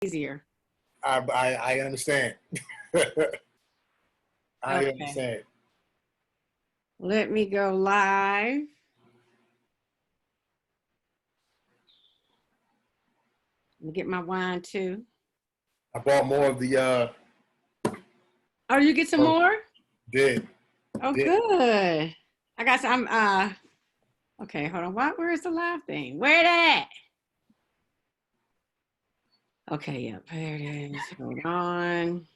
easier. I understand. I understand. Let me go live. Let me get my wine too. I bought more of the Oh, you get some more? Did. Oh, good. I got some okay, hold on. Where's the live thing? Where that? Okay, yep, there it is. Hold on.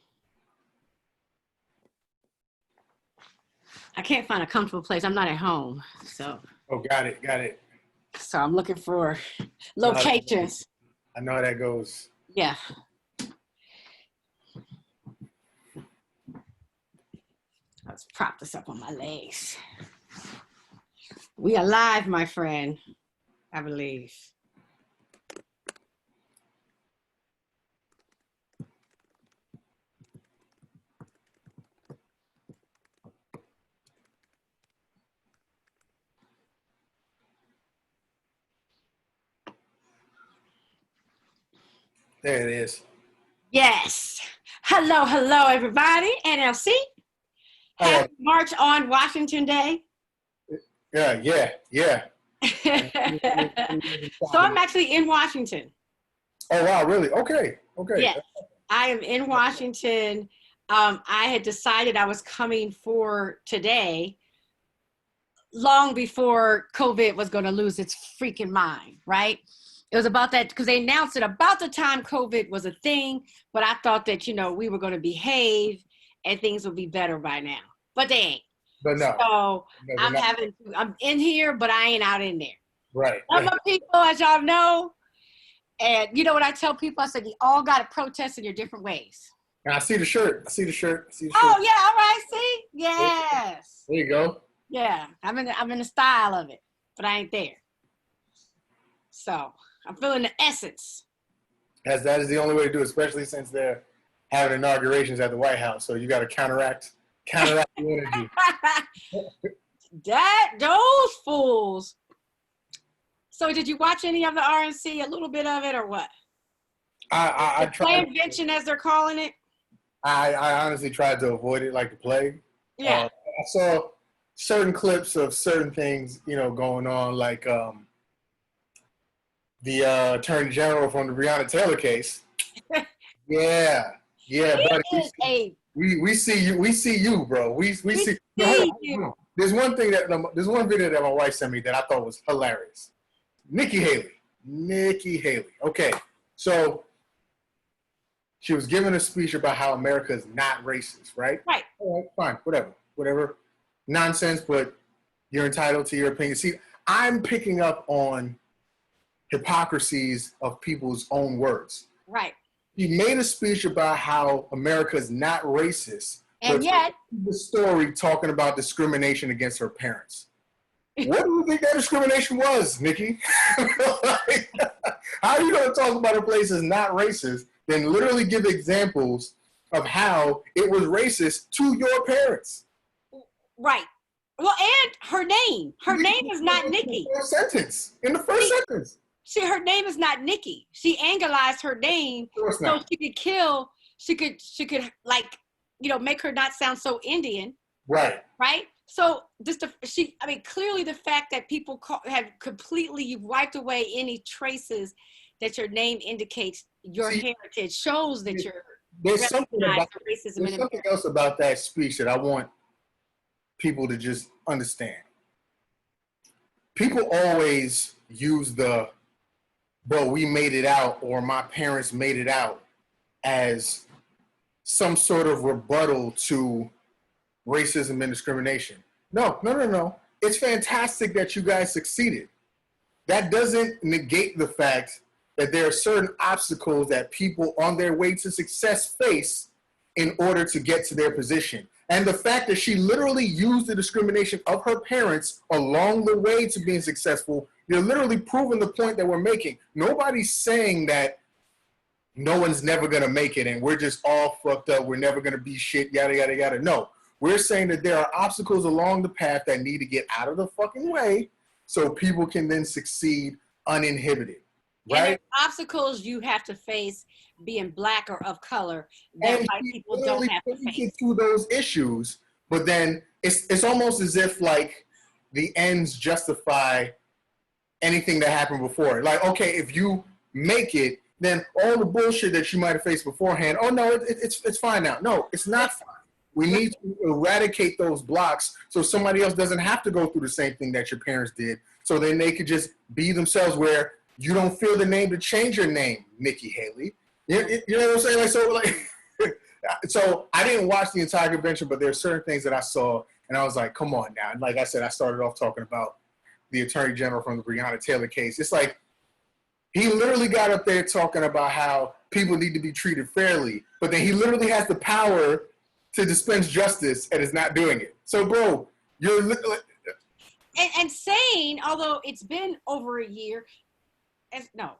I can't find a comfortable place. I'm not at home, so. Oh, got it. So I'm looking for locations. I know how that goes. Yeah. Let's prop this up on my legs. We are live, my friend, I believe. There it is. Yes. Hello, everybody. NLC. Happy March on Washington Day. Yeah. So I'm actually in Washington. Oh, wow, really? Okay. Yes, I am in Washington. I had decided I was coming for today long before COVID was going to lose its freaking mind, right? It was about that because they announced it about the time COVID was a thing, but I thought that, we were going to behave and things would be better by now, but they ain't. But no. So I'm in here, but I ain't out in there. Right. Some people, as y'all know, and you know what I tell people? I said, you all got to protest in your different ways. And I see the shirt. Oh, yeah. All right. See? Yes. There you go. Yeah. I'm in the style of it, but I ain't there. So I'm feeling the essence. That is the only way to do it, especially since they're having inaugurations at the White House. So you got to counteract the energy. Those fools. So did you watch any of the RNC, a little bit of it, or what? I tried. Play-invention, as they're calling it. I honestly tried to avoid it like the plague. Yeah. I saw certain clips of certain things, going on, like the Attorney General from the Breonna Taylor case. Yeah, buddy. We see you, bro. We see you. There's one video that my wife sent me that I thought was hilarious. Nikki Haley. Okay, so she was giving a speech about how America is not racist, right? Right. All right, fine, whatever. Nonsense, but you're entitled to your opinion. See, I'm picking up on hypocrisies of people's own words. Right. He made a speech about how America is not racist, and yet the story talking about discrimination against her parents. What do you think that discrimination was, Nikki? How are you going to talk about a place that's not racist, then literally give examples of how it was racist to your parents? Right. Well, and her name is not Nikki. In the first sentence. See, her name is not Nikki. She anglized her name so she could kill. She could make her not sound so Indian. Right. Right. So clearly the fact that people have completely wiped away any traces that your name indicates your heritage shows that there's something else about that speech that I want people to just understand. People always use but we made it out, or my parents made it out, as some sort of rebuttal to racism and discrimination. No. It's fantastic that you guys succeeded. That doesn't negate the fact that there are certain obstacles that people on their way to success face in order to get to their position. And the fact that she literally used the discrimination of her parents along the way to being successful, you're literally proving the point that we're making. Nobody's saying that no one's never going to make it and we're just all fucked up, we're never going to be shit, yada, yada, yada. No, we're saying that there are obstacles along the path that need to get out of the fucking way so people can then succeed uninhibited. Right? And obstacles you have to face being black or of color that And white he people don't clearly have to pointed face. to those issues, but then it's almost as if like the ends justify anything that happened before. Like, okay, if you make it, then all the bullshit that you might have faced beforehand, oh no, it's fine now. No, it's not fine. We need to eradicate those blocks so somebody else doesn't have to go through the same thing that your parents did. So then they could just be themselves where you don't feel the need to change your name, Nikki Haley. You know what I'm saying? Like, so like so I didn't watch the entire convention, but there's certain things that I saw and I was like, come on now. And like I said, I started off talking about the Attorney General from the Breonna Taylor case. It's like he literally got up there talking about how people need to be treated fairly, but then he literally has the power to dispense justice and is not doing it. So, bro, you're And saying, although it's been over a year, no.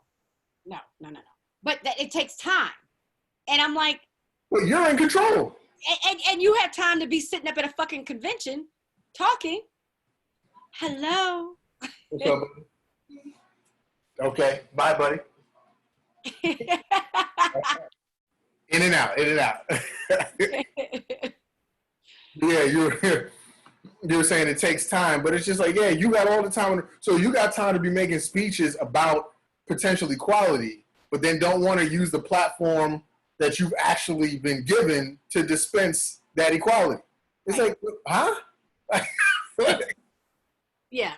But that it takes time. And I'm like, but you're in control. And you have time to be sitting up at a fucking convention talking. Hello. What's up, buddy? Okay, bye, buddy. In and out, in and out. Yeah, you're saying it takes time, but it's just like, yeah, you got all the time. So you got time to be making speeches about potential equality, but then don't want to use the platform that you've actually been given to dispense that equality. It's like, huh? Yeah.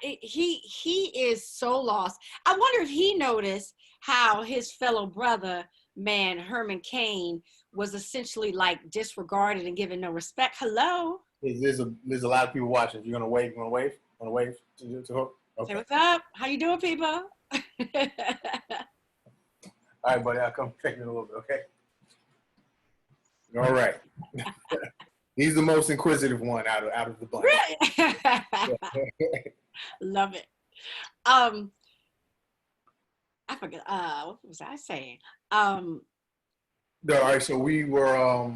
He is so lost. I wonder if he noticed how his fellow brother, man, Herman Cain, was essentially like disregarded and given no respect. Hello. There's a lot of people watching. You're gonna wave. You wanna wave? Wanna wave to hook? Okay. Say what's up? How you doing, people? All right, buddy. I'll come check you in a little bit. Okay. All right. He's the most inquisitive one out of the bunch. Really? Love it. I forgot. What was I saying? All right. So we were.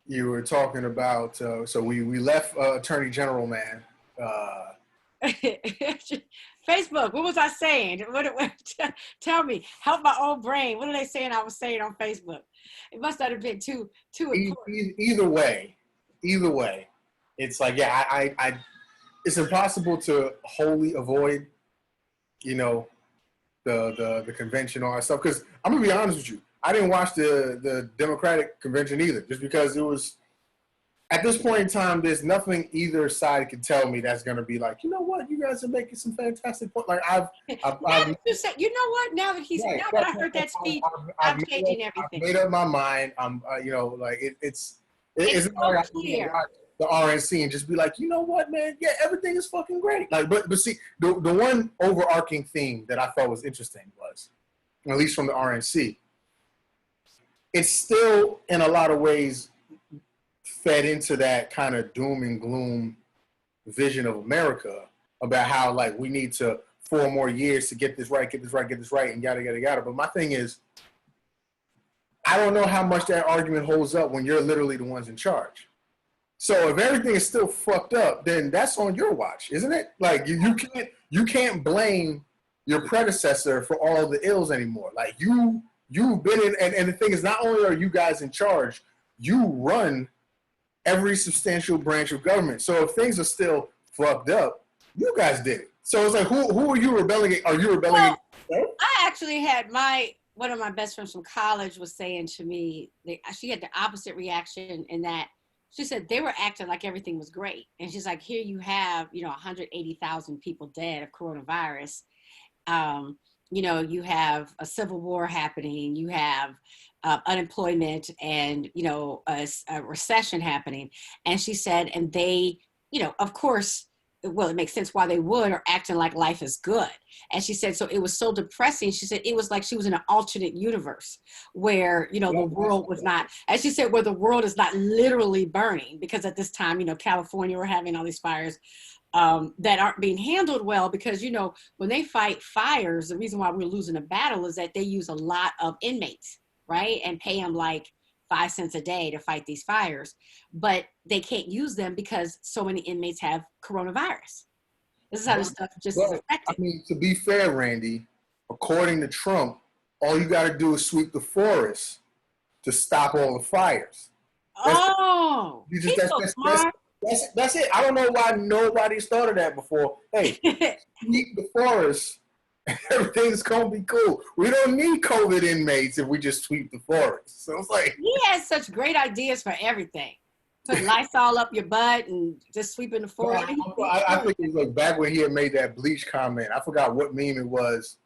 You were talking about. So we left Attorney General man. Facebook. What was I saying? What, tell me. Help my old brain. What are they saying? I was saying on Facebook. It must not have been too important. Either way, it's like, yeah, I it's impossible to wholly avoid, you know, the convention, all that stuff. Because I'm gonna be honest with you, I didn't watch the Democratic convention either, just because it was. At this point in time, there's nothing either side can tell me that's going to be like, you know what, you guys are making some fantastic points. Like I've you said, you know what? Now that I heard that speech, I'm changing everything. I've made up my mind. I'm, you know, like it's so like clear. the RNC and just be like, you know what, man, yeah, everything is fucking great. Like, but see, the one overarching theme that I thought was interesting was, at least from the RNC, it's still in a lot of ways fed into that kind of doom and gloom vision of America about how like we need to 4 more years to get this right, and yada yada yada. But my thing is, I don't know how much that argument holds up when you're literally the ones in charge. So if everything is still fucked up, then that's on your watch, isn't it? Like you can't blame your predecessor for all the ills anymore. Like you've been in, and the thing is, not only are you guys in charge, you run every substantial branch of government. So if things are still fucked up, you guys did it. So it's like, who are you rebelling? Are you rebelling? Well, I actually had one of my best friends from college was saying to me, she had the opposite reaction in that she said they were acting like everything was great. And she's like, here you have, 180,000 people dead of coronavirus. You have a civil war happening, you have unemployment and, a recession happening. And she said, and they, of course, well, it makes sense why they are acting like life is good. And she said, so it was so depressing. She said, it was like she was in an alternate universe where, the world was not, as she said, where the world is not literally burning, because at this time, California, we're having all these fires that aren't being handled well, because, when they fight fires, the reason why we're losing a battle is that they use a lot of inmates, right? And pay them like 5 cents a day to fight these fires, but they can't use them because so many inmates have coronavirus. This is how this stuff just is affected. I mean, to be fair, Randy, according to Trump, all you got to do is sweep the forest to stop all the fires. Oh, he's so smart. That's it. I don't know why nobody's thought of that before. Hey, sweep the forest. Everything's gonna be cool. We don't need COVID inmates if we just sweep the forest. So it's like he has such great ideas for everything. Put Lysol up your butt and just sweeping the forest. I think it was like back when he had made that bleach comment. I forgot what meme it was.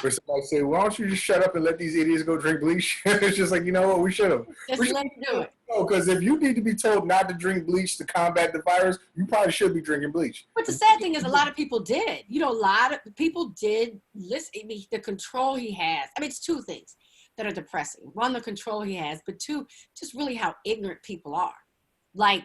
Where somebody said, "Why don't you just shut up and let these idiots go drink bleach?" It's just like, you know what, we should have. Just let them do it. Because if you need to be told not to drink bleach to combat the virus, you probably should be drinking bleach. But the sad thing is, a lot of people did. You know, a lot of people did listen. I mean, the control he has. I mean, it's two things that are depressing. One, the control he has, but two, just really how ignorant people are. Like,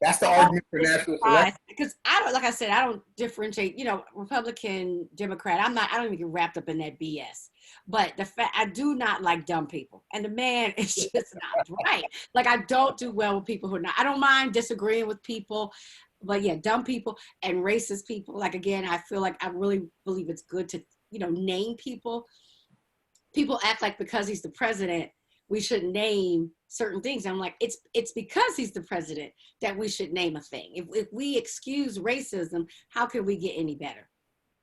that's the argument for national selection. Because I don't, like I said, I don't differentiate, you know, Republican, Democrat. I don't even get wrapped up in that BS. But the fact, I do not like dumb people. And the man is just not right. Like, I don't do well with people who are not, I don't mind disagreeing with people. But yeah, dumb people and racist people. Like, again, I feel like I really believe it's good to, you know, name people. People act like because he's the president, we should name certain things. I'm like, it's because he's the president that we should name a thing. If we excuse racism, how can we get any better,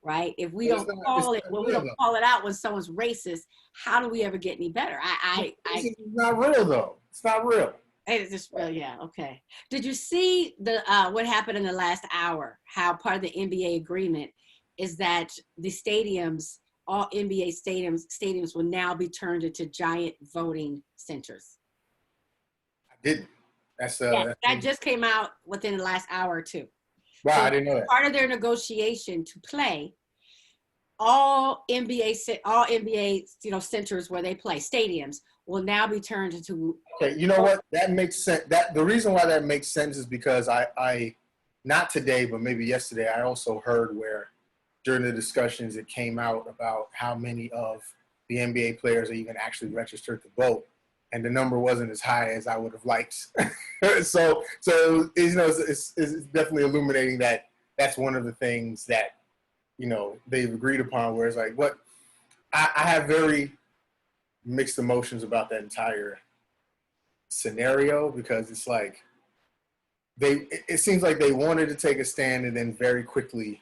right? If we don't call it, when we don't call it out when someone's racist, how do we ever get any better? It's not real though. It's not real. It's just real, yeah. Okay. Did you see the what happened in the last hour? How part of the NBA agreement is that the stadiums, all NBA stadiums will now be turned into giant voting centers. I didn't. That's that just came out within the last hour or two. Wow, so I didn't know that. Part of their negotiation to play, all NBA centers where they play, stadiums, will now be turned into. Okay, you know what? That makes sense. That the reason why that makes sense is because I not today, but maybe yesterday, I also heard where during the discussions it came out about how many of the NBA players are even actually registered to vote, and the number wasn't as high as I would have liked. so you know, it's definitely illuminating that that's one of the things that, you know, they've agreed upon. Where it's like, what I have very mixed emotions about that entire scenario, because it's like it seems like they wanted to take a stand and then very quickly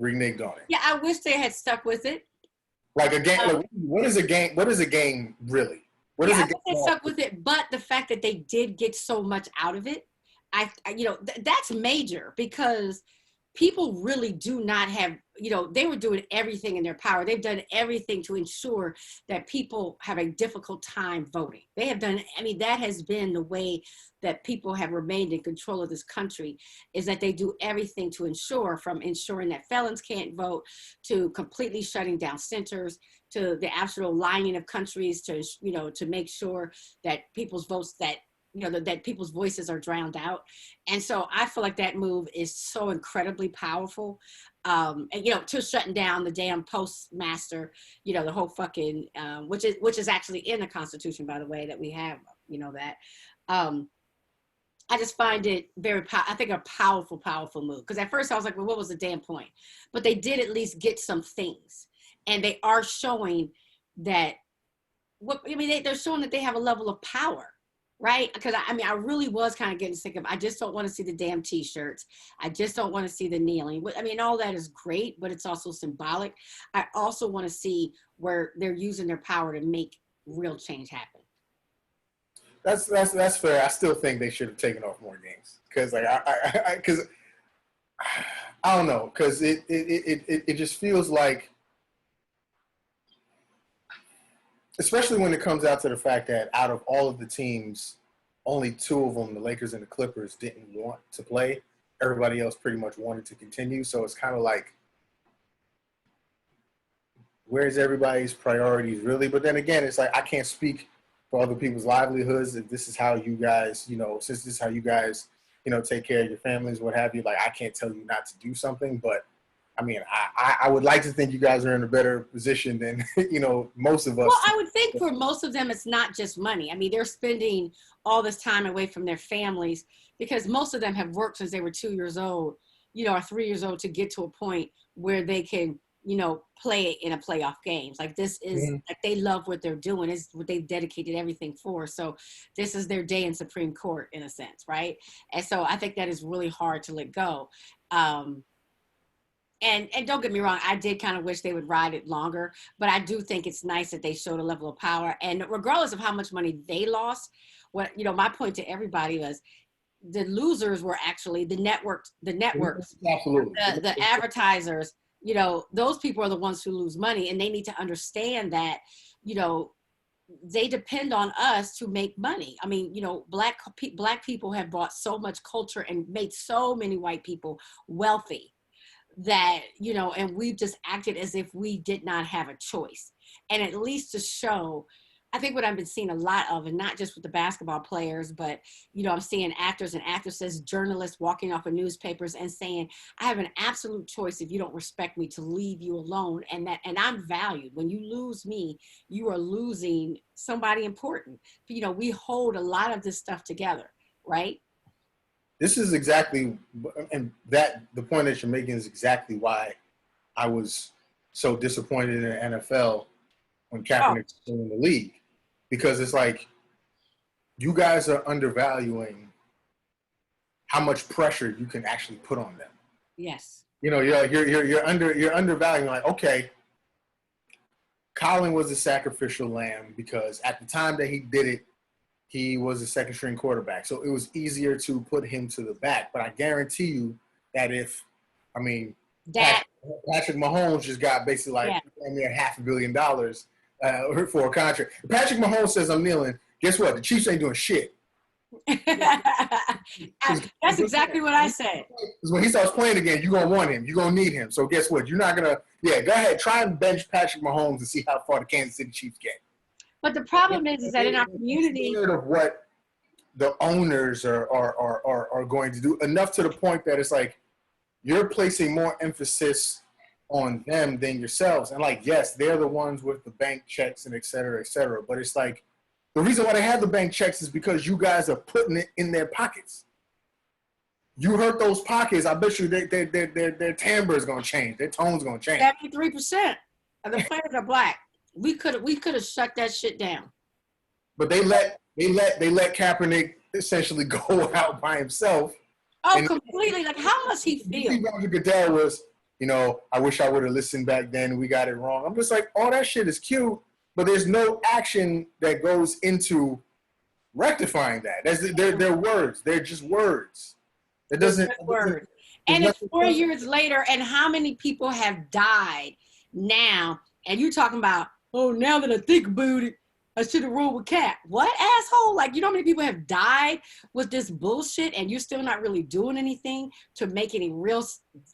reneged on it. Yeah, I wish they had stuck with it. Like a game, like, what is a game? What is a game really? What is a game? They stuck with it, but the fact that they did get so much out of it, you know, that's major, because people really do not have, you know, they were doing everything in their power. They've done everything to ensure that people have a difficult time voting. They have done, I mean, that has been the way that people have remained in control of this country, is that they do everything to ensure, from ensuring that felons can't vote, to completely shutting down centers, to the absolute lying of countries, to, you know, to make sure that people's votes, that, you know, that people's voices are drowned out. And so I feel like that move is so incredibly powerful. And, you know, to shutting down the damn postmaster, you know, the whole fucking, which is actually in the Constitution, by the way, that we have, you know, that. I just find it I think a powerful move. Because at first I was like, well, what was the damn point? But they did at least get some things. And they are showing that, they're showing that they have a level of power. Right? Because I really was kind of getting sick of, I just don't want to see the damn t-shirts. I just don't want to see the kneeling. I mean, all that is great, but it's also symbolic. I also want to see where they're using their power to make real change happen. That's fair. I still think they should have taken off more games, because like I don't know, because it just feels like, especially when it comes out to the fact that out of all of the teams, only two of them, the Lakers and the Clippers, didn't want to play. Everybody else pretty much wanted to continue. So it's kind of like, where's everybody's priorities really? But then again, it's like, I can't speak for other people's livelihoods. If this is how you guys, you know, since this is how you guys, you know, take care of your families, what have you, like, I can't tell you not to do something. But I mean, I would like to think you guys are in a better position than, you know, most of us. Well, I would think for most of them, it's not just money. I mean, they're spending all this time away from their families, because most of them have worked since they were 2 years old, you know, or 3 years old, to get to a point where they can play it in a playoff games. Like this is like they love what they're doing. Is what they've dedicated everything for. So this is their day in Supreme Court in a sense, right? And so I think that is really hard to let go. And don't get me wrong, I did kind of wish they would ride it longer, but I do think it's nice that they showed a level of power. And regardless of how much money they lost, my point to everybody was the losers were actually the networks, Absolutely. the advertisers, those people are the ones who lose money, and they need to understand that, they depend on us to make money. I mean, black people have bought so much culture and made so many white people wealthy that, and we've just acted as if we did not have a choice. And at least to show, I think what I've been seeing a lot of, and not just with the basketball players, but, I'm seeing actors and actresses, journalists walking off of newspapers and saying, I have an absolute choice if you don't respect me to leave you alone. And I'm valued. When you lose me, you are losing somebody important. We hold a lot of this stuff together, right? This is exactly, and that the point that you're making is exactly why I was so disappointed in the NFL when Kaepernick was in the league, because it's like you guys are undervaluing how much pressure you can actually put on them. Yes. You're undervaluing, like, okay, Colin was a sacrificial lamb because at the time that he did it, he was a second string quarterback. So it was easier to put him to the back. But I guarantee you that Patrick Mahomes just got basically $500 million for a contract. If Patrick Mahomes says I'm kneeling, guess what? The Chiefs ain't doing shit. That's exactly what I said. Because when he starts playing again, you're going to want him. You're going to need him. So guess what? You're not going to – go ahead. Try and bench Patrick Mahomes and see how far the Kansas City Chiefs get. But the problem is that in our community, of what the owners are going to do, enough to the point that it's like you're placing more emphasis on them than yourselves. And like, yes, they're the ones with the bank checks and et cetera, et cetera. But it's like the reason why they have the bank checks is because you guys are putting it in their pockets. You hurt those pockets, I bet you their timbre is going to change. Their tone's going to change. 73% of the players are black. We could have shut that shit down. But they let Kaepernick essentially go out by himself. Oh, completely. Like, how must he feel? Roger Goodell was, I wish I would have listened back then. We got it wrong. I'm just like, all that shit is cute, but there's no action that goes into rectifying that. They're words. They're just words. It doesn't. Words. And it's 4 years later, and how many people have died now? And you're talking about, oh, now that I think about it, I should have rolled with Cap. What, asshole? Like, how many people have died with this bullshit and you're still not really doing anything to make any real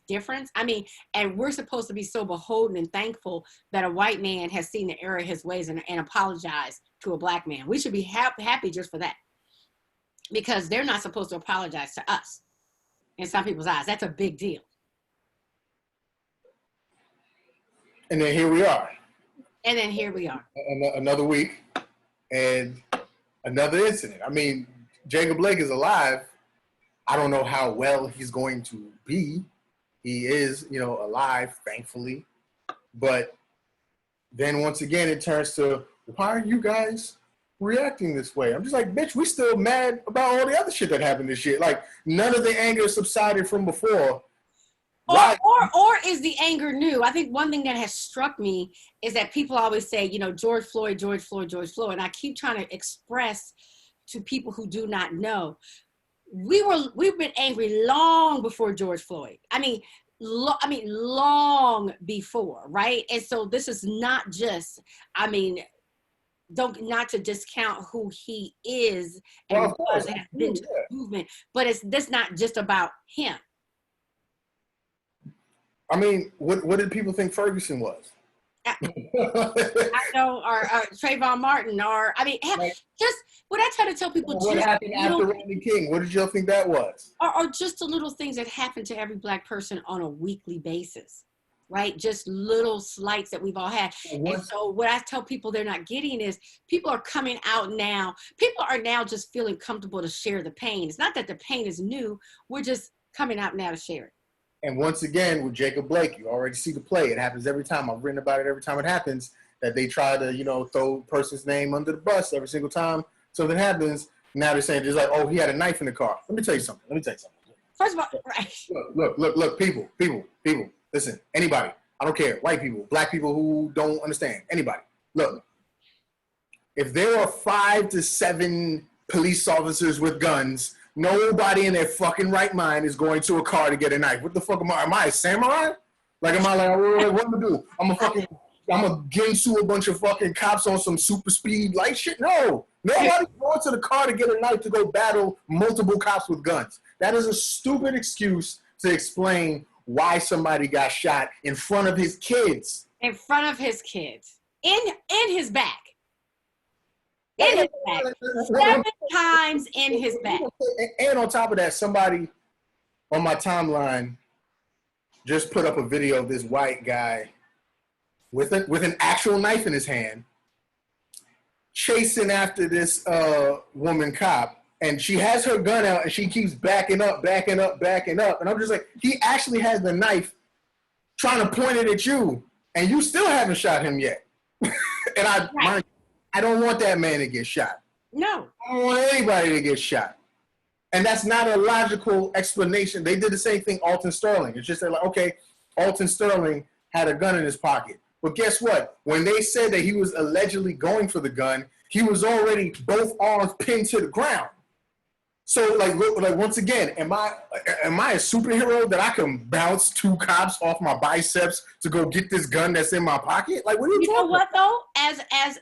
difference? I mean, and we're supposed to be so beholden and thankful that a white man has seen the error of his ways and apologized to a black man. We should be happy just for that, because they're not supposed to apologize to us. In some people's eyes, that's a big deal. And then here we are. Another week and another incident. I mean, Jacob Blake is alive. I don't know how well he's going to be. He is, alive, thankfully. But then once again, it turns to, why are you guys reacting this way? I'm just like, bitch, we still mad about all the other shit that happened this year. Like, none of the anger subsided from before. Or is the anger new? I think one thing that has struck me is that people always say, George Floyd. And I keep trying to express to people who do not know, we've been angry long before George Floyd. I mean, long before, right? And so this is not just, not to discount who he is and has been to the movement, but that's not just about him. I mean, what did people think Ferguson was? I know, or Trayvon Martin, just what I try to tell people. What happened after Randi King? What did you think that was? Or just the little things that happen to every black person on a weekly basis, right? Just little slights that we've all had. And so what I tell people they're not getting is people are coming out now. People are now just feeling comfortable to share the pain. It's not that the pain is new. We're just coming out now to share it. And once again, with Jacob Blake, you already see the play. It happens every time. I've written about it every time it happens, that they try to, throw a person's name under the bus every single time something happens. Now they're saying, just like, oh, he had a knife in the car. Let me tell you something. First of all, right. Look, people, listen, anybody, I don't care, white people, black people who don't understand, anybody. Look, if there are 5 to 7 police officers with guns, nobody in their fucking right mind is going to a car to get a knife. What the fuck am I? Am I a samurai? Like, am I like, what am I do? I'm a ginsu a bunch of fucking cops on some super speed light shit? No. Nobody's going to the car to get a knife to go battle multiple cops with guns. That is a stupid excuse to explain why somebody got shot in front of his kids. In front of his kids. In his back. In his back. 7 times in his back. And on top of that, somebody on my timeline just put up a video of this white guy with an actual knife in his hand chasing after this woman cop. And she has her gun out and she keeps backing up. And I'm just like, he actually has the knife trying to point it at you and you still haven't shot him yet. And I don't want that man to get shot. No. I don't want anybody to get shot. And that's not a logical explanation. They did the same thing, Alton Sterling. It's just like, okay, Alton Sterling had a gun in his pocket. But guess what? When they said that he was allegedly going for the gun, he was already both arms pinned to the ground. So, like once again, am I a superhero that I can bounce 2 cops off my biceps to go get this gun that's in my pocket? Like, what are you talking about? You know what though? As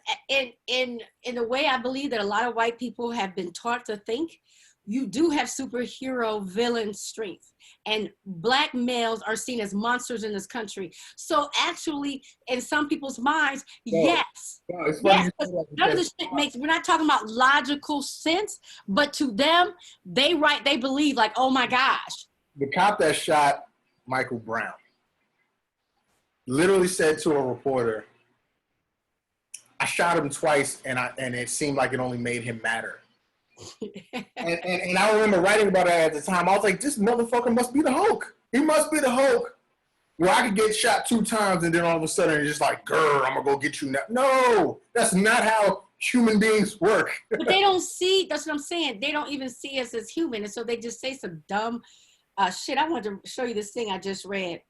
in the way I believe that a lot of white people have been taught to think, you do have superhero villain strength. And black males are seen as monsters in this country. So actually, in some people's minds, yes. None of this shit we're not talking about logical sense, but to them, they believe like, oh my gosh. The cop that shot Michael Brown literally said to a reporter, I shot him twice and it seemed like it only made him madder. and I remember writing about it at the time. I was like, this motherfucker must be the Hulk. He must be the Hulk. Where I could get shot 2 times and then all of a sudden it's just like, grr, I'm going to go get you now. No, that's not how human beings work. But they don't see, that's what I'm saying. They don't even see us as human. And so they just say some dumb shit. I wanted to show you this thing I just read.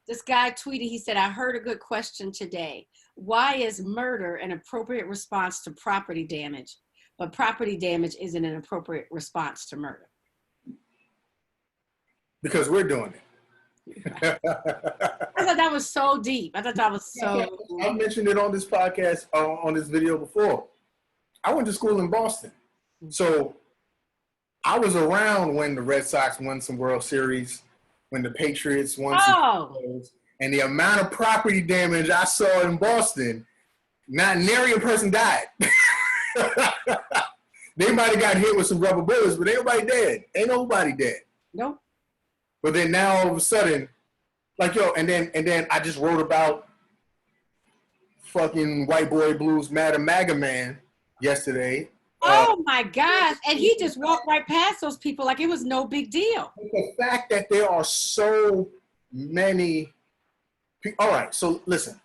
This guy tweeted, he said, I heard a good question today. Why is murder an appropriate response to property damage? But property damage isn't an appropriate response to murder. Because we're doing it. I thought that was so deep. I thought that was so... I mentioned it on this podcast, on this video before. I went to school in Boston. So I was around when the Red Sox won some World Series, when the Patriots won some Series, and the amount of property damage I saw in Boston, not nary a person died. They might have got hit with some rubber bullets, but ain't nobody dead. Ain't nobody dead. Nope. But then now all of a sudden, like and then I just wrote about fucking White Boy Blues MAGA Man yesterday. Oh my gosh. And he just walked right past those people like it was no big deal. The fact that there are so many people. All right, so listen.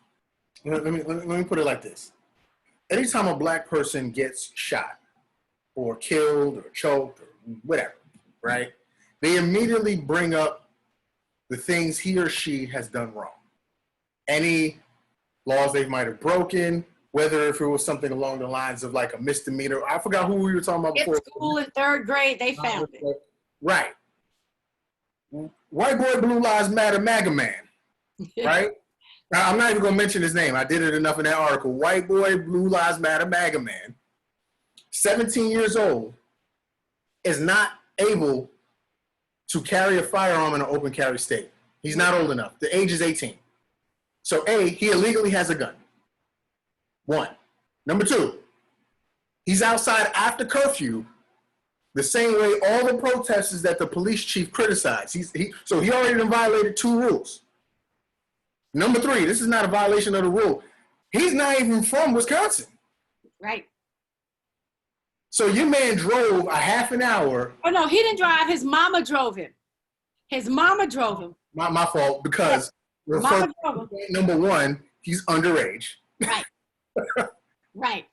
Let me put it like this. Anytime a black person gets shot or killed or choked or whatever, right? They immediately bring up the things he or she has done wrong. Any laws they might have broken, whether if it was something along the lines of like a misdemeanor. I forgot who we were talking about before. In school in 3rd grade, they found it. Right. White Boy Blue Lives Matter MAGA Man, right? Now, I'm not even going to mention his name. I did it enough in that article. White Boy Blue Lives Matter MAGA Man, 17 years old, is not able to carry a firearm in an open carry state. He's not old enough. The age is 18. So A, he illegally has a gun. 1. Number 2, he's outside after curfew the same way all the protesters that the police chief criticized. So he already violated 2 rules. Number 3, this is not a violation of the rule. He's not even from Wisconsin. Right. So your man drove a half an hour. Oh, no, he didn't drive. His mama drove him. His mama drove him. My fault, because Mama drove him. number one, he's underage. Right. Right.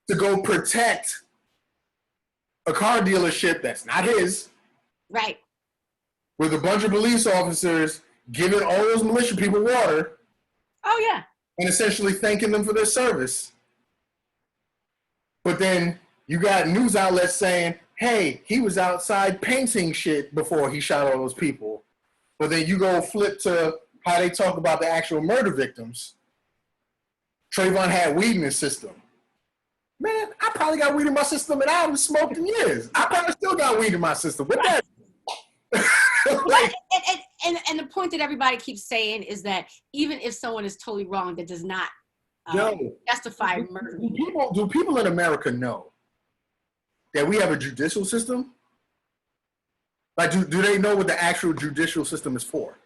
To go protect a car dealership that's not his. Right. With a bunch of police officers giving all those militia people water. Oh, yeah. And essentially thanking them for their service. But then you got news outlets saying, hey, he was outside painting shit before he shot all those people. But then you go flip to how they talk about the actual murder victims. Trayvon had weed in his system. Man, I probably got weed in my system and I haven't smoked in years. I probably still got weed in my system. What that? Like, and the point that everybody keeps saying is that even if someone is totally wrong, that does not justify murder. Do people in America know that we have a judicial system? Like, do they know what the actual judicial system is for?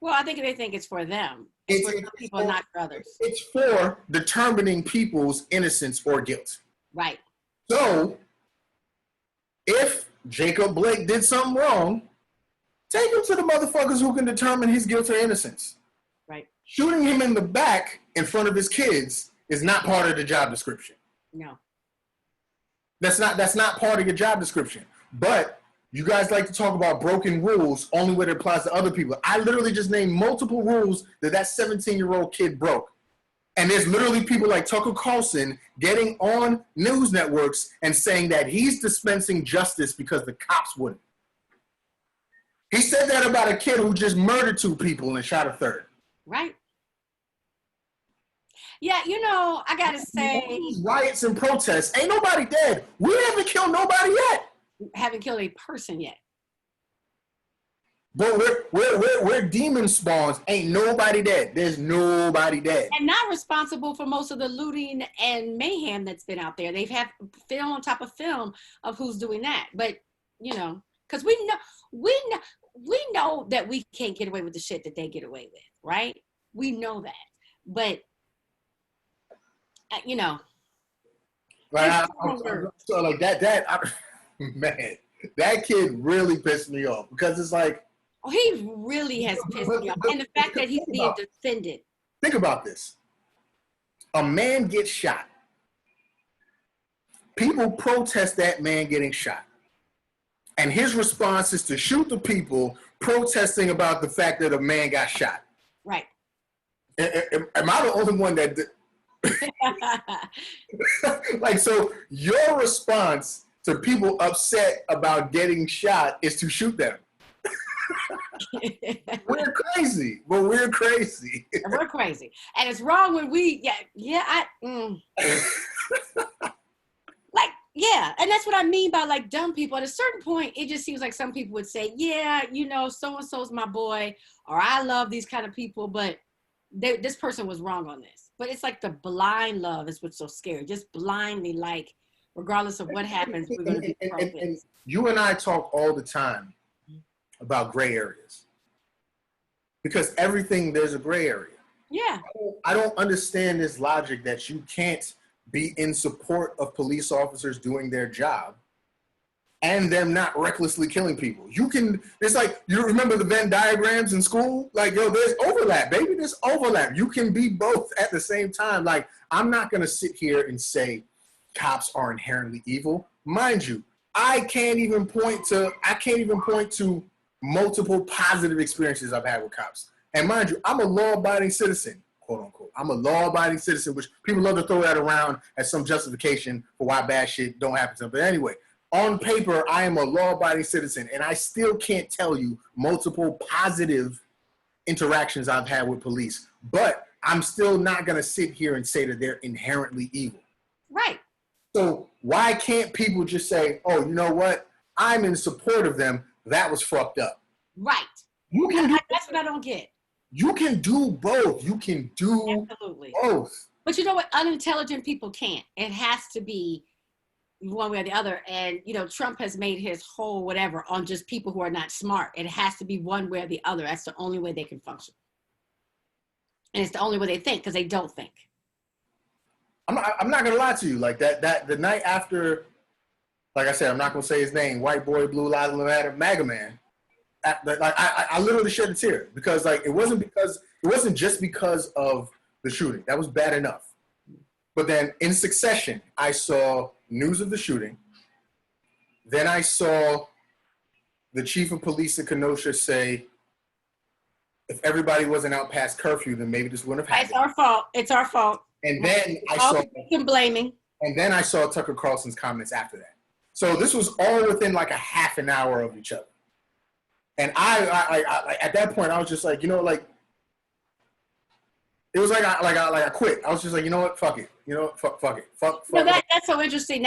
Well, I think they think it's for them. It's for some people, not for others. It's for determining people's innocence or guilt. Right. So, if Jacob Blake did something wrong, take him to the motherfuckers who can determine his guilt or innocence. Right. Shooting him in the back in front of his kids is not part of the job description. No. That's not part of your job description. But you guys like to talk about broken rules only when it applies to other people. I literally just named multiple rules that 17-year-old kid broke. And there's literally people like Tucker Carlson getting on news networks and saying that he's dispensing justice because the cops wouldn't. He said that about a kid who just murdered 2 people and shot a 3rd. Right. Yeah, I gotta say, riots and protests, ain't nobody dead. We haven't killed nobody yet. Haven't killed a person yet. But we're demon spawns. Ain't nobody dead. There's nobody dead. And not responsible for most of the looting and mayhem that's been out there. They've had film on top of film of who's doing that. But because we know that we can't get away with the shit that they get away with, right? We know that. But Like, so like that man, that kid really pissed me off because it's like, oh, he really has pissed me off, and the fact that he's being defended. Think about this: a man gets shot. People protest that man getting shot, and his response is to shoot the people protesting about the fact that a man got shot. Right. Am I the only one that? Like, so your response to people upset about getting shot is to shoot them. We're crazy. Well, we're crazy. We're crazy. And it's wrong when we, and that's what I mean by like dumb people. At a certain point, it just seems like some people would say, so-and-so's my boy, or I love these kind of people, but this person was wrong on this. But it's like the blind love is what's so scary. Just blindly, like, regardless of what happens, we're going to be and you and I talk all the time about gray areas. Because everything, there's a gray area. Yeah. I don't understand this logic that you can't be in support of police officers doing their job and them not recklessly killing people. You can, it's like, you remember the Venn diagrams in school? Like, there's overlap, baby, there's overlap. You can be both at the same time. Like, I'm not gonna sit here and say cops are inherently evil. Mind you, I can't even point to multiple positive experiences I've had with cops. And mind you, I'm a law-abiding citizen, quote unquote. I'm a law-abiding citizen, which people love to throw that around as some justification for why bad shit don't happen to them. But anyway, on paper, I am a law-abiding citizen, and I still can't tell you multiple positive interactions I've had with police. But I'm still not going to sit here and say that they're inherently evil. Right. So why can't people just say, oh, you know what? I'm in support of them. That was fucked up. Right. That's what I don't get. You can do both. You can do Absolutely. both. But you know what? Unintelligent people can't. It has to be one way or the other. And, Trump has made his whole whatever on just people who are not smart. It has to be one way or the other. That's the only way they can function. And it's the only way they think, because they don't think. I'm not going to lie to you. Like that the night after, like I said, I'm not going to say his name, White Boy, Blue Lives Matter, MAGA Man. I literally shed a tear because like it wasn't just because of the shooting. That was bad enough. But then in succession, I saw news of the shooting. Then I saw the chief of police in Kenosha say, if everybody wasn't out past curfew, then maybe this wouldn't have happened. It's our fault. It's our fault. And then blaming. And then I saw Tucker Carlson's comments after that. So this was all within like a half an hour of each other. And I at that point, I was just like, you know, like, it was like I quit. I was just like, you know what, fuck it. You know, fuck it. Fuck no, that's so interesting.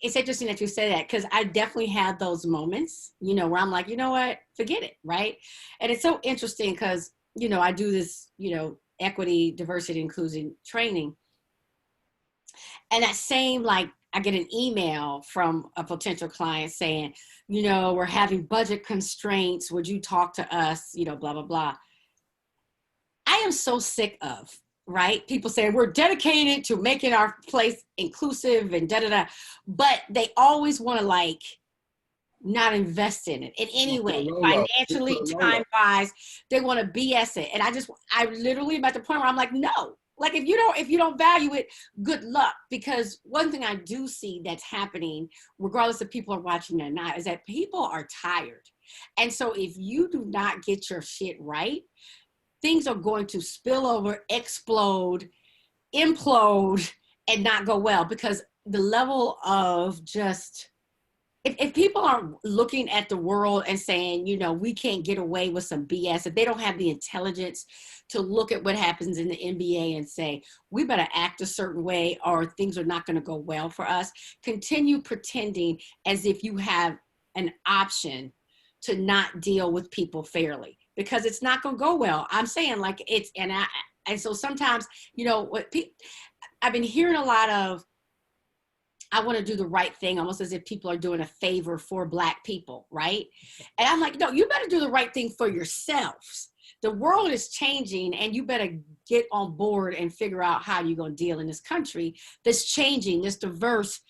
It's interesting that you say that because I definitely had those moments, you know, where I'm like, you know what, forget it, right? And it's so interesting because, you know, I do this, you know, equity, diversity, inclusion training. And that same, like, I get an email from a potential client saying, you know, we're having budget constraints. Would you talk to us? You know, blah, blah, blah. I am so sick of, right? People saying we're dedicated to making our place inclusive and da-da-da. But they always want to like not invest in it in any way, financially, time-wise. They want to BS it. And I literally am at the point where I'm like, no. Like if you don't value it, good luck. Because one thing I do see that's happening, regardless if people are watching or not, is that people are tired. And so if you do not get your shit right, things are going to spill over, explode, implode, and not go well. Because the level of just, if people are looking at the world and saying, you know, we can't get away with some BS, if they don't have the intelligence to look at what happens in the NBA and say, we better act a certain way or things are not going to go well for us, continue pretending as if you have an option to not deal with people fairly, because it's not going to go well. I'm saying like it's, and so sometimes, you know, I've been hearing a lot of, I want to do the right thing, almost as if people are doing a favor for Black people, right? And I'm like, no, you better do the right thing for yourselves. The world is changing and you better get on board and figure out how you're going to deal in this country that's changing, this diverse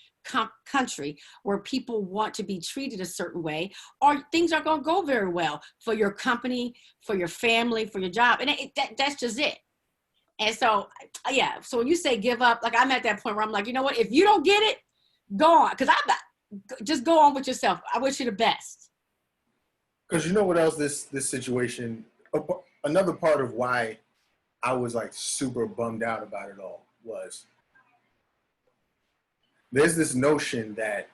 country where people want to be treated a certain way, or things aren't going to go very well for your company, for your family, for your job. And that's just it. And so, yeah, so when you say give up, like I'm at that point where I'm like, you know what, if you don't get it, go on. Because just go on with yourself. I wish you the best. Because you know what else this situation, another part of why I was like super bummed out about it all was there's this notion that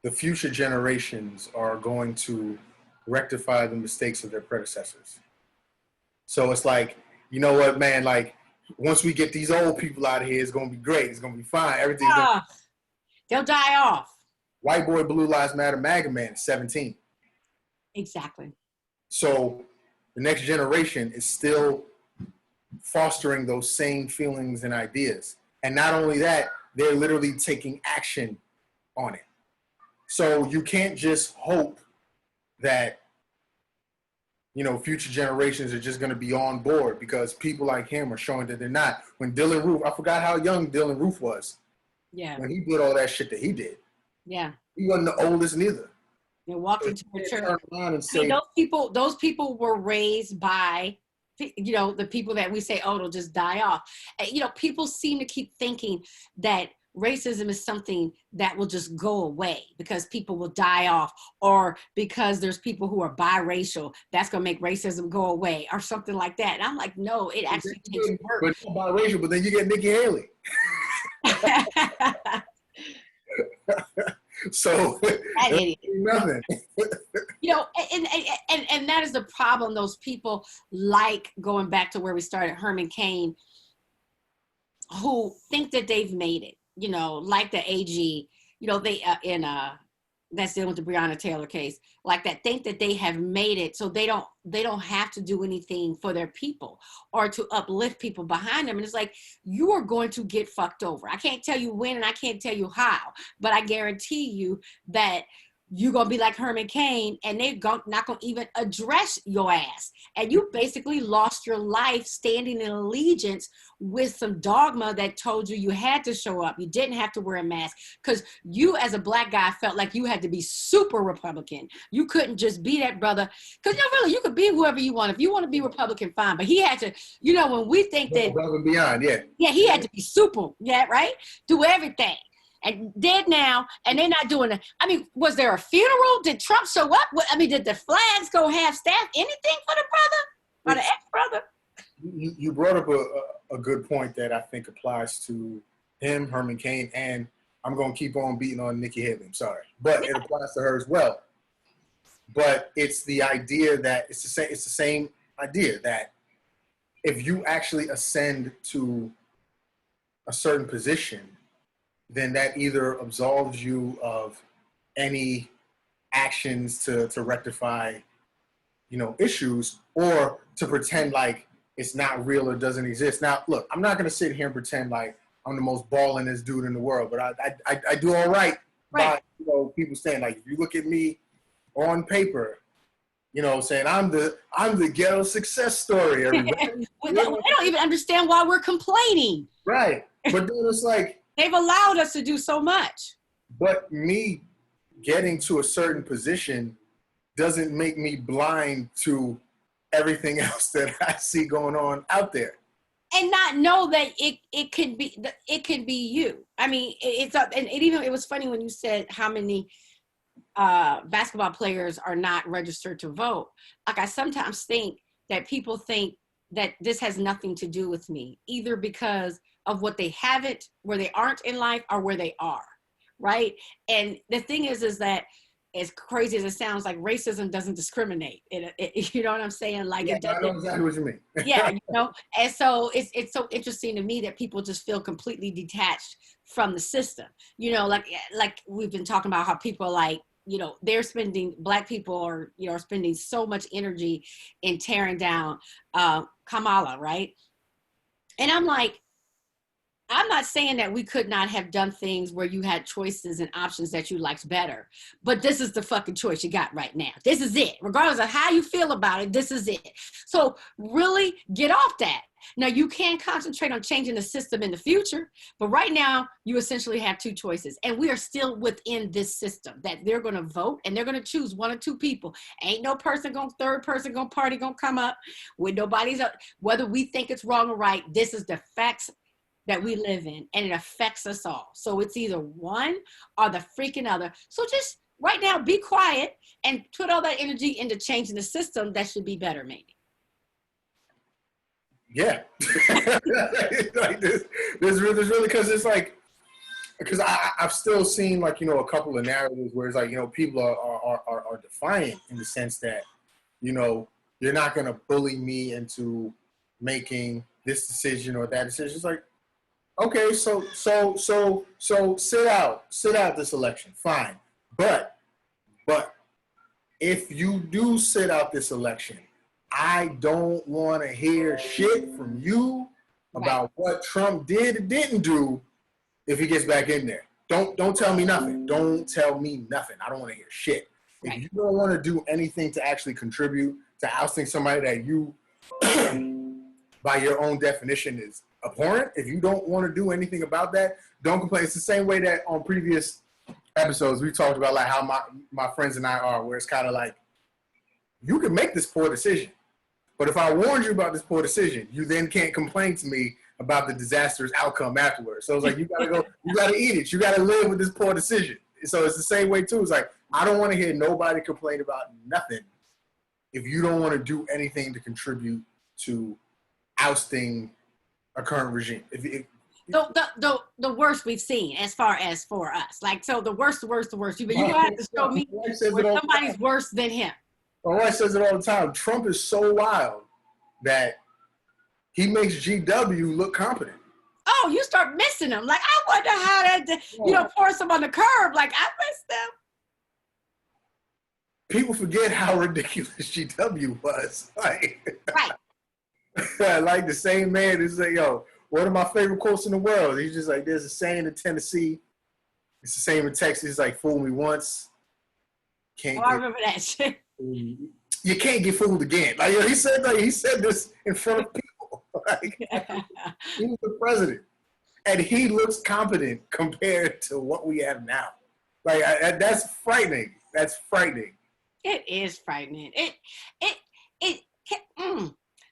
the future generations are going to rectify the mistakes of their predecessors. So it's like, you know what, man, like once we get these old people out of here, it's going to be great. It's going to be fine. Everything's they'll die off. White boy, Blue Lives Matter, MAGA man, 17. Exactly. So the next generation is still fostering those same feelings and ideas. And not only that, they're literally taking action on it. So you can't just hope that, you know, future generations are just going to be on board, because people like him are showing that they're not. When Dylan Roof, I forgot how young Dylan Roof was. Yeah. When he did all that shit that he did. Yeah. He wasn't the oldest neither. They walked into a church. Turn around and say, those people were raised by, you know, the people that we say, oh, it'll just die off. And, you know, people seem to keep thinking that racism is something that will just go away because people will die off, or because there's people who are biracial, that's going to make racism go away, or something like that. And I'm like, no, it actually takes work. But biracial, but then you get Nikki Haley. So nothing. You know, and that is the problem. Those people, like going back to where we started, Herman Cain, who think that they've made it. You know, like the AG, you know, they that's dealing with the Breonna Taylor case, like that, think that they have made it, so they don't have to do anything for their people or to uplift people behind them. And it's like, you are going to get fucked over. I can't tell you when and I can't tell you how, but I guarantee you that you're going to be like Herman Cain, and they're not going to even address your ass. And you basically lost your life standing in allegiance with some dogma that told you you had to show up. You didn't have to wear a mask, because you as a black guy felt like you had to be super Republican. You couldn't just be that brother, because really, you could be whoever you want. If you want to be Republican, fine. But he had to, when we think that. Above and beyond, yeah. Yeah, he had to be super, yeah, right? Do everything. And dead now, and they're not doing it. I mean, was there a funeral? Did Trump show up? I mean, did the flags go half-staff? Anything for the brother or the ex-brother? You brought up a good point that I think applies to him, Herman Cain, and I'm going to keep on beating on Nikki Haley. I'm sorry, but it applies to her as well. But it's the idea that it's the same idea that if you actually ascend to a certain position, then that either absolves you of any actions to rectify, issues, or to pretend like it's not real or doesn't exist. Now, look, I'm not going to sit here and pretend like I'm the most ballingest dude in the world, but I do all right. By people saying, like, if you look at me on paper, saying I'm the ghetto success story. Everybody. We don't even understand why we're complaining. Right, but then it's like, they've allowed us to do so much. But me getting to a certain position doesn't make me blind to everything else that I see going on out there. And not know that it could be you. I mean, it was funny when you said how many basketball players are not registered to vote. Like, I sometimes think that people think that this has nothing to do with me, either because of what they haven't, where they aren't in life, or where they are, right? And the thing is that, as crazy as it sounds, like, racism doesn't discriminate. You know what I'm saying? Like, yeah, I know exactly what you mean. Yeah, and so it's so interesting to me that people just feel completely detached from the system. Like we've been talking about how people like, Black people are spending so much energy in tearing down Kamala, right? And I'm like, I'm not saying that we could not have done things where you had choices and options that you liked better, but this is the fucking choice you got right now. This is it. Regardless of how you feel about it, this is it. So really get off that. Now, you can concentrate on changing the system in the future, but right now you essentially have two choices, and we are still within this system that they're going to vote and they're going to choose one or two people. Ain't no third person party going to come up with nobody's up. Whether we think it's wrong or right, this is the facts that we live in, and it affects us all. So it's either one or the freaking other. So just right now, be quiet and put all that energy into changing the system. That should be better, maybe. Yeah. Like this really, because it's like, because I've still seen, like, a couple of narratives where it's like, people are defiant in the sense that, you're not going to bully me into making this decision or that decision. It's like, okay, so sit out this election, fine. But if you do sit out this election, I don't want to hear shit from you about what Trump did or didn't do if he gets back in there. Don't tell me nothing. Don't tell me nothing. I don't want to hear shit. If you don't want to do anything to actually contribute to ousting somebody that you, by your own definition, is abhorrent, if you don't want to do anything about that, don't complain. It's the same way that on previous episodes we talked about, like, how my friends and I are, where it's kind of like, you can make this poor decision, but if I warned you about this poor decision, you then can't complain to me about the disastrous outcome afterwards. So it's like, you gotta eat it. You gotta live with this poor decision. So it's the same way too. It's like, I don't want to hear nobody complain about nothing if you don't want to do anything to contribute to ousting a current regime. The worst we've seen as far as for us. Like, so the worst. You don't have to show me where somebody's worse than him. My wife says it all the time. Trump is so wild that he makes GW look competent. Oh, you start missing them. Like, I wonder how that, force them on the curb. Like, I miss them. People forget how ridiculous GW was. Like, right. Like, the same man is like, one of my favorite quotes in the world. He's just like, there's a saying in Tennessee. It's the same in Texas. Like, fool me once, can't Oh, I get remember that shit. you can't get fooled again. He said this in front of people. He was the president, and he looks competent compared to what we have now. That's frightening. That's frightening. It is frightening. It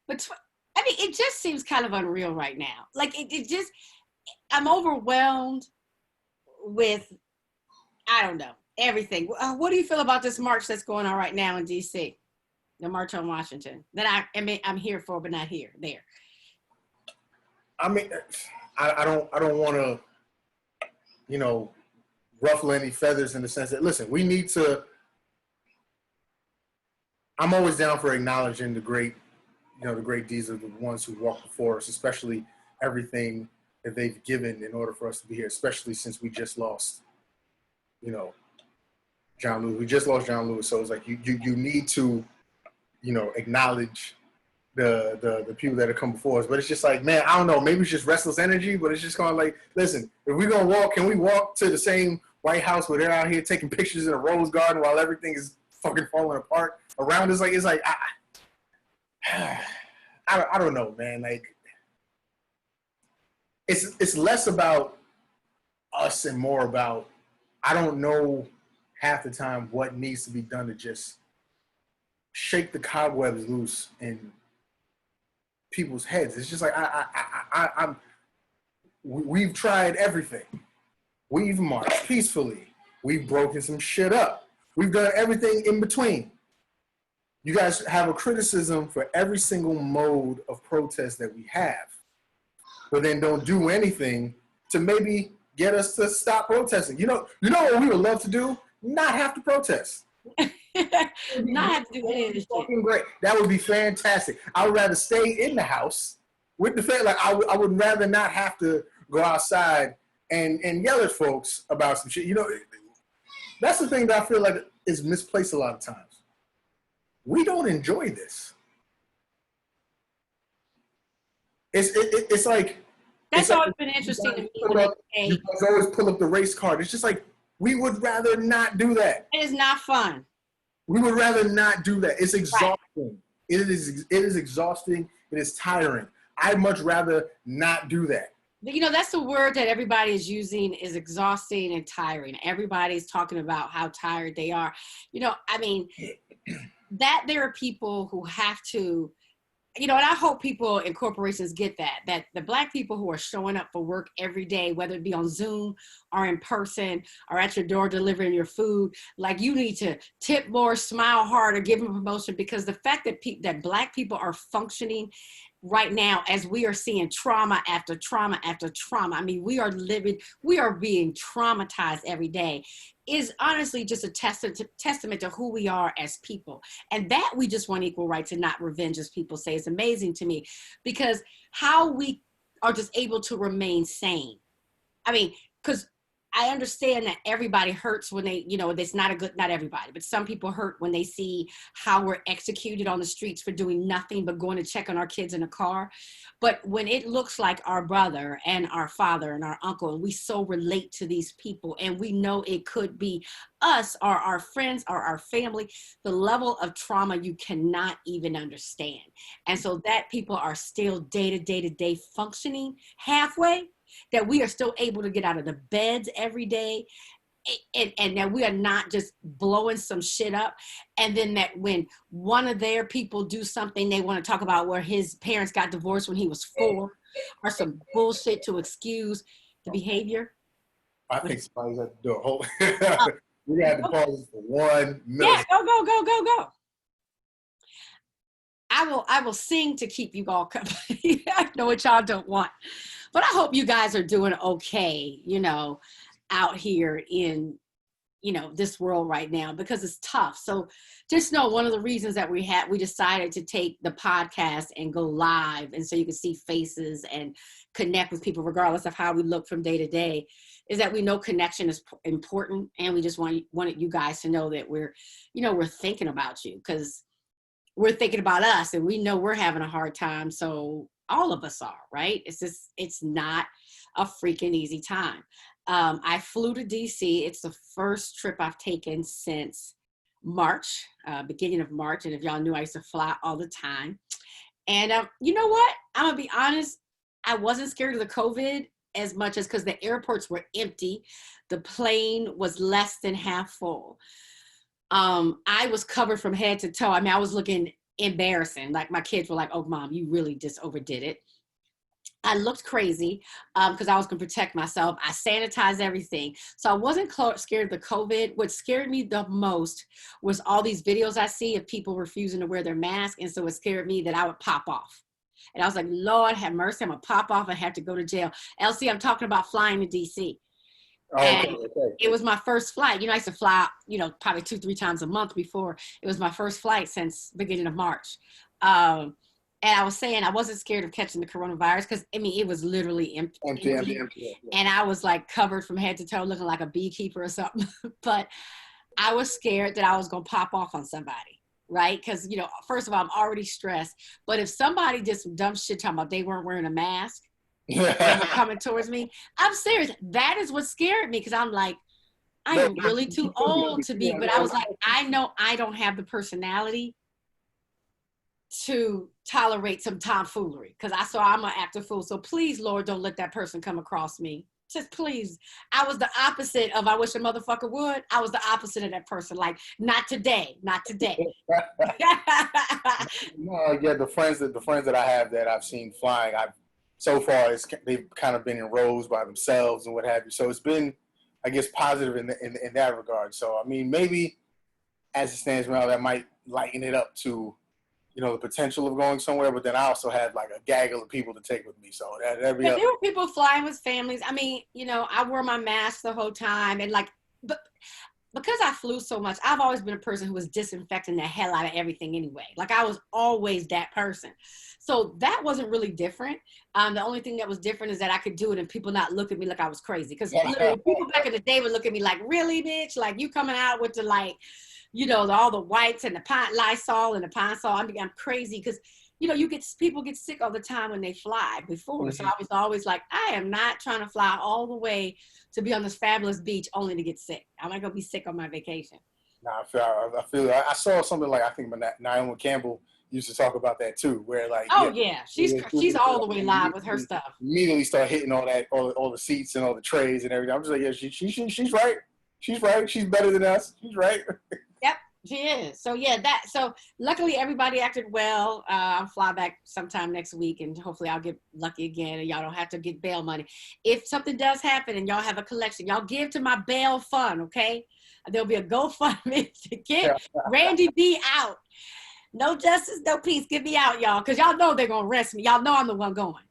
but I mean, it just seems kind of unreal right now. Like it just, I'm overwhelmed with, I don't know, everything. What do you feel about this march that's going on right now in DC? The March on Washington that I'm here for, but not here, there. I mean, I don't want to, ruffle any feathers in the sense that, listen, we need to, I'm always down for acknowledging the great deeds of the ones who walked before us, especially everything that they've given in order for us to be here, especially since we just lost, John Lewis. We just lost John Lewis. So it's like, you need to, acknowledge the people that have come before us. But it's just like, man, I don't know, maybe it's just restless energy, but it's just kind of like, listen, if we're going to walk, can we walk to the same White House where they're out here taking pictures in a rose garden while everything is fucking falling apart around us? I don't know, man. Like, it's less about us and more about, I don't know half the time what needs to be done to just shake the cobwebs loose in people's heads. It's just like, we've tried everything. We've marched peacefully. We've broken some shit up. We've done everything in between. You guys have a criticism for every single mode of protest that we have, but then don't do anything to maybe get us to stop protesting. You know what we would love to do? Not have to protest. Not have to do any of this shit. Great. That would be fantastic. I would rather stay in the house with the family. Like, I would rather not have to go outside and yell at folks about some shit. That's the thing that I feel like is misplaced a lot of times. We don't enjoy this. It's like, that's always been interesting to me. You guys always pull up the race card. It's just like, we would rather not do that. It is not fun. We would rather not do that. It's exhausting. Right. It is exhausting. It is tiring. I'd much rather not do that. That's the word that everybody is using, is exhausting and tiring. Everybody's talking about how tired they are. I mean, that there are people who have to, and I hope people in corporations get that the Black people who are showing up for work every day, whether it be on Zoom or in person or at your door delivering your food, like, you need to tip more, smile harder, give them promotion, because the fact that that Black people are functioning right now, as we are seeing trauma after trauma after trauma. I mean, we are being traumatized every day, is honestly just a testament to who we are as people. And that we just want equal rights and not revenge, as people say, is amazing to me, because how we are just able to remain sane. I mean, because I understand that everybody hurts when they, it's not everybody, but some people hurt when they see how we're executed on the streets for doing nothing but going to check on our kids in a car. But when it looks like our brother and our father and our uncle, and we so relate to these people, and we know it could be us or our friends or our family, the level of trauma you cannot even understand. And so that people are still day to day functioning halfway, that we are still able to get out of the beds every day, and that we are not just blowing some shit up. And then that when one of their people do something, they want to talk about where his parents got divorced when he was 4, or some bullshit to excuse the behavior. I think somebody's at the door. We got to pause for 1 minute. Yeah, go. I will sing to keep you all company. I know what y'all don't want. But I hope you guys are doing okay, out here in, this world right now, because it's tough. So just know, one of the reasons that we decided to take the podcast and go live, and so you can see faces and connect with people regardless of how we look from day to day, is that we know connection is important. And we just wanted you guys to know that we're thinking about you, because we're thinking about us, and we know we're having a hard time. So all of us are, right? It's not a freaking easy time. I flew to DC. It's the first trip I've taken since March, beginning of March. And if y'all knew, I used to fly all the time. And you know what? I'm gonna be honest. I wasn't scared of the COVID as much as because the airports were empty. The plane was less than half full. I was covered from head to toe. I mean, I was looking embarrassing. Like my kids were like, "Oh, mom, you really just overdid it." I looked crazy because I was going to protect myself. I sanitized everything. So I wasn't scared of the COVID. What scared me the most was all these videos I see of people refusing to wear their mask. And so it scared me that I would pop off. And I was like, Lord have mercy, I'm going to pop off and have to go to jail. LC, I'm talking about flying to DC. And it was my first flight. You know, I used to fly, you know, probably 2-3 times a month before. It was my first flight since beginning of March. And I was saying I wasn't scared of catching the coronavirus because, I mean, it was literally empty. And I was like covered from head to toe looking like a beekeeper or something. But I was scared that I was going to pop off on somebody, right? Because, you know, first of all, I'm already stressed. But if somebody did some dumb shit talking about they weren't wearing a mask and were coming towards me, I'm serious. That is what scared me because I'm like, I am really too old to be. But I was like, I know I don't have the personality to tolerate some tomfoolery because I'm an active fool. So please, Lord, don't let that person come across me. Just please. I was the opposite of I wish a motherfucker would. I was the opposite of that person. Like, not today, not today. No, yeah, the friends that I have that I've seen flying, so far they've kind of been in rows by themselves and what have you. So it's been, I guess, positive in that regard. So I mean, maybe as it stands now, that might lighten it up to, you know, the potential of going somewhere, but then I also had like a gaggle of people to take with me. So that'd be there were people flying with families. I mean, you know, I wore my mask the whole time and like, but because I flew so much, I've always been a person who was disinfecting the hell out of everything anyway. Like I was always that person. So that wasn't really different. The only thing that was different is that I could do it and people not look at me like I was crazy. Because literally people back in the day would look at me like, really, bitch? Like you coming out with the like, you know, all the wipes and the Lysol and the Pine Sol. I mean, I'm crazy because, you know, people get sick all the time when they fly before. Mm-hmm. So I was always like, I am not trying to fly all the way to be on this fabulous beach only to get sick. I'm not going to be sick on my vacation. No, I feel I saw something like, I think Naomi Campbell used to talk about that too, where like, oh yeah, she's all the way live with her stuff. Immediately start hitting all that, all the seats and all the trays and everything. I'm just like, yeah, she's right. She's right. She's better than us. She's right. Yep, she is. So yeah, so luckily everybody acted well. I'll fly back sometime next week and hopefully I'll get lucky again and y'all don't have to get bail money. If something does happen and y'all have a collection, y'all give to my bail fund, okay? There'll be a GoFundMe to get Randy B out. No justice, no peace. Get me out, y'all, because y'all know they're going to arrest me. Y'all know I'm the one going.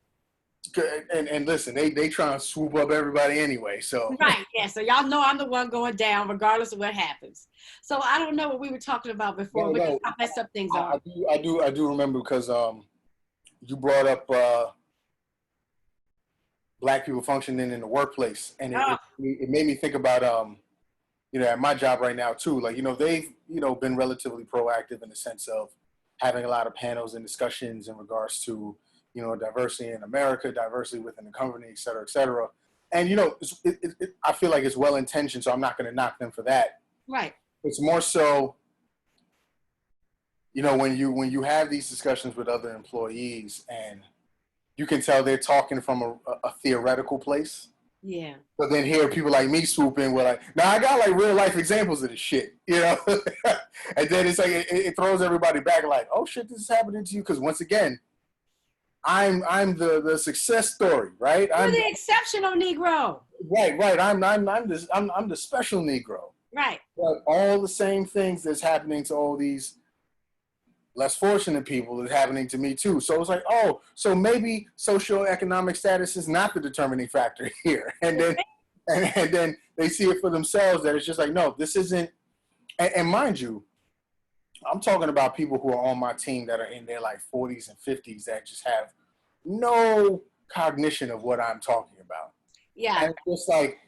And listen, they try and swoop up everybody anyway. So right, yeah. So y'all know I'm the one going down, regardless of what happens. So I don't know what we were talking about before, but I messed up things up. I do remember because you brought up Black people functioning in the workplace, and it made me think about you know, at my job right now too. Like, you know, they've been relatively proactive in the sense of having a lot of panels and discussions in regards to, you know, diversity in America, diversity within the company, et cetera, et cetera. And, you know, I feel like it's well-intentioned, so I'm not going to knock them for that. Right. It's more so, you know, when you have these discussions with other employees and you can tell they're talking from a theoretical place. Yeah. But then here people like me swoop in with like, now I got like real life examples of this shit, you know? And then it's like, it throws everybody back like, oh shit, this is happening to you. Because once again, I'm the success story, right? You're the exceptional Negro. Right. I'm the special Negro. Right. But all the same things that's happening to all these less fortunate people is happening to me too. So it's like, oh, so maybe socioeconomic status is not the determining factor here. And then and then they see it for themselves that it's just like, no, this isn't. And mind you, I'm talking about people who are on my team that are in their like 40s and 50s that just have no cognition of what I'm talking about. Yeah. And it's like,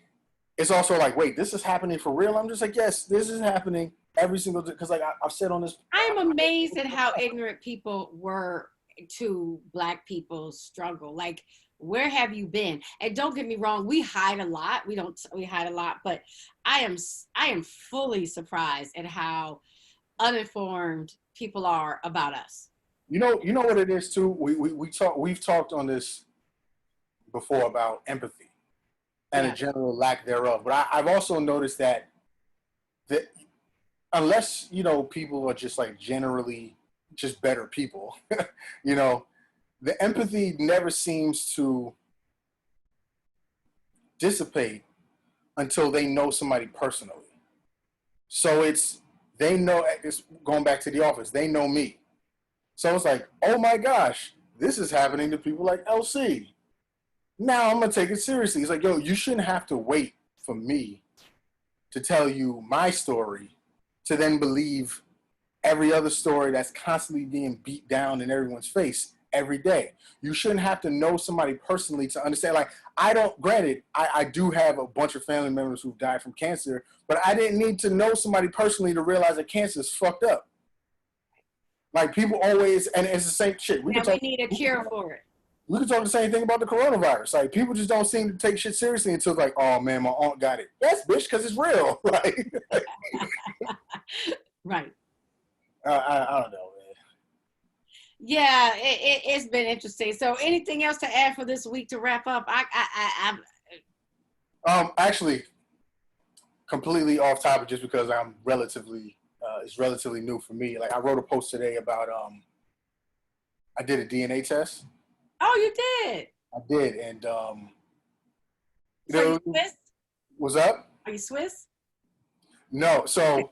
it's also like, wait, this is happening for real? I'm just like, yes, this is happening every single day. Because like I've said on this. I'm amazed at how ignorant people were to Black people's struggle. Like, where have you been? And don't get me wrong, we hide a lot. We hide a lot, but I am fully surprised at how uninformed people are about us. You know what it is too. We've talked on this before about empathy and Yeah. a general lack thereof. But I've also noticed that unless people are just like generally just better people, you know, the empathy never seems to dissipate until they know somebody personally. So they know. It's going back to the office. They know me. So it's like, oh my gosh, this is happening to people like LC. Now I'm gonna take it seriously. It's like, yo, you shouldn't have to wait for me to tell you my story to then believe every other story that's constantly being beat down in everyone's face every day. You shouldn't have to know somebody personally to understand. Like, granted, I do have a bunch of family members who've died from cancer, but I didn't need to know somebody personally to realize that cancer is fucked up. Like, people always, and it's the same shit. We need a cure for it. We can talk the same thing about the coronavirus. Like, people just don't seem to take shit seriously until like, oh man, my aunt got it. Yes, bitch, because it's real. Like, right. I don't know, man. Yeah, it's been interesting. So, anything else to add for this week to wrap up? Actually, completely off topic, just because I'm it's relatively new for me. Like, I wrote a post today about I did a DNA test. Oh, you did. I did, and So you Swiss? What's up? Are you Swiss? No, so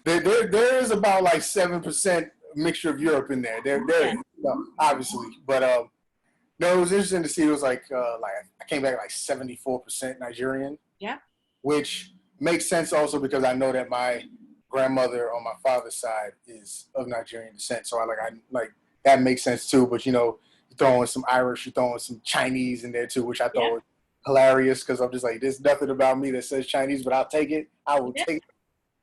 there is about like 7% mixture of Europe in there. There, obviously, but no, it was interesting to see. It was like I came back like 74% Nigerian. Yeah. Which makes sense also because I know that my grandmother on my father's side is of Nigerian descent, so I that makes sense too. But you throw in some Irish, you throw in some Chinese in there too, which I thought was hilarious because I'm just like, there's nothing about me that says Chinese, but I'll take it. I will take it.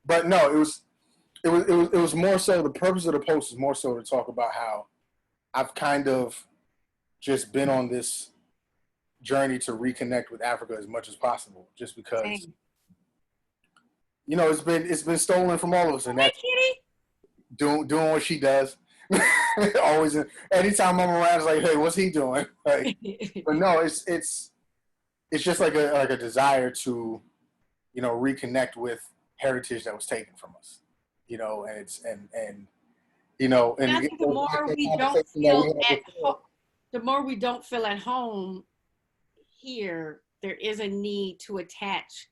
But no, it was more so, the purpose of the post is more so to talk about how I've kind of just been on this journey to reconnect with Africa as much as possible, just because it's been stolen from all of us, and that's doing what she does. Always, anytime I'm around, it's like, hey, what's he doing? Like, but no, it's just like a desire to, reconnect with heritage that was taken from us, and I think the more we don't feel at home here, there is a need to attach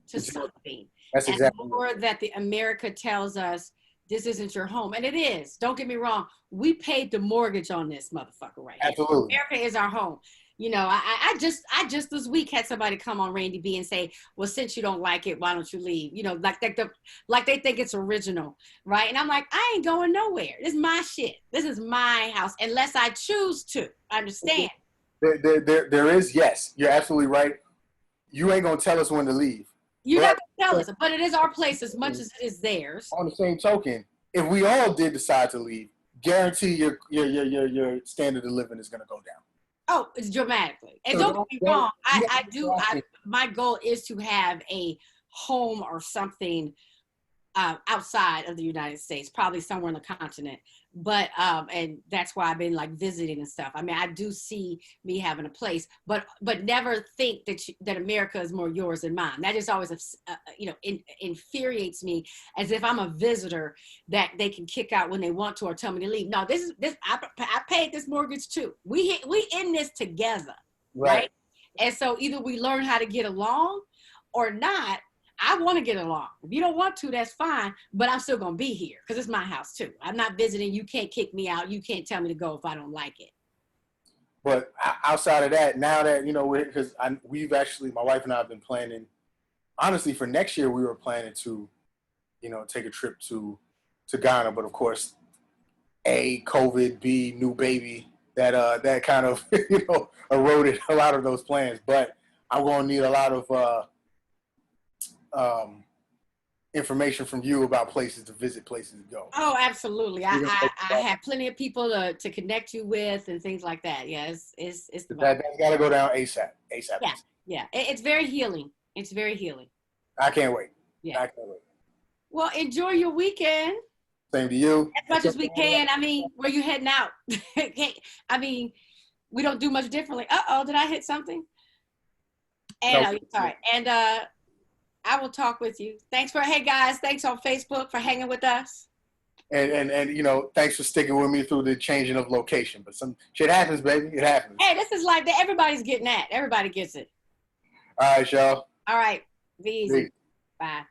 to something. That's exactly. And the more that the America tells us this isn't your home, and it is. Don't get me wrong. We paid the mortgage on this motherfucker right here. Absolutely. America is our home. I just this week had somebody come on Randy B and say, well, since you don't like it, why don't you leave? Like they think it's original, right? And I'm like, I ain't going nowhere. This is my shit. This is my house, unless I choose to. Understand? There is, yes, you're absolutely right. You ain't gonna tell us when to leave. You're not gonna tell us, but it is our place as much as it is theirs. On the same token, if we all did decide to leave, guarantee your standard of living is gonna go down. Oh, it's dramatically. And don't get me wrong, my goal is to have a home or something outside of the United States, probably somewhere on the continent. But and that's why I've been like visiting and stuff. I mean, I do see me having a place, but never think that America is more yours than mine. That just always infuriates me, as if I'm a visitor that they can kick out when they want to or tell me to leave. No, this I paid this mortgage too. We in this together, right? And so either we learn how to get along or not. I want to get along. If you don't want to, that's fine, but I'm still going to be here because it's my house too. I'm not visiting. You can't kick me out. You can't tell me to go if I don't like it. But outside of that, now that, because we've actually, my wife and I have been planning, honestly, for next year, we were planning to, take a trip to Ghana. But of course, A, COVID, B, new baby, that kind of, eroded a lot of those plans. But I'm going to need a lot of, information from you about places to visit, places to go. Oh, absolutely. I, You're gonna I, make I have plenty of people to connect you with and things like that. Yeah, it's the vibe. that's got to go down ASAP. ASAP. Yeah, yeah. It's very healing. It's very healing. I can't wait. Yeah. I can't wait. Well, enjoy your weekend Same to you. as much as we can. I mean, where you heading out? I mean, we don't do much differently. Uh-oh, did I hit something? And No. sorry. And I will talk with you. Hey guys, thanks on Facebook for hanging with us. And you know, thanks for sticking with me through the changing of location. But some shit happens, baby. It happens. Hey, this is like that. Everybody's getting that. Everybody gets it. All right, y'all. All right. Be easy. Peace. Bye.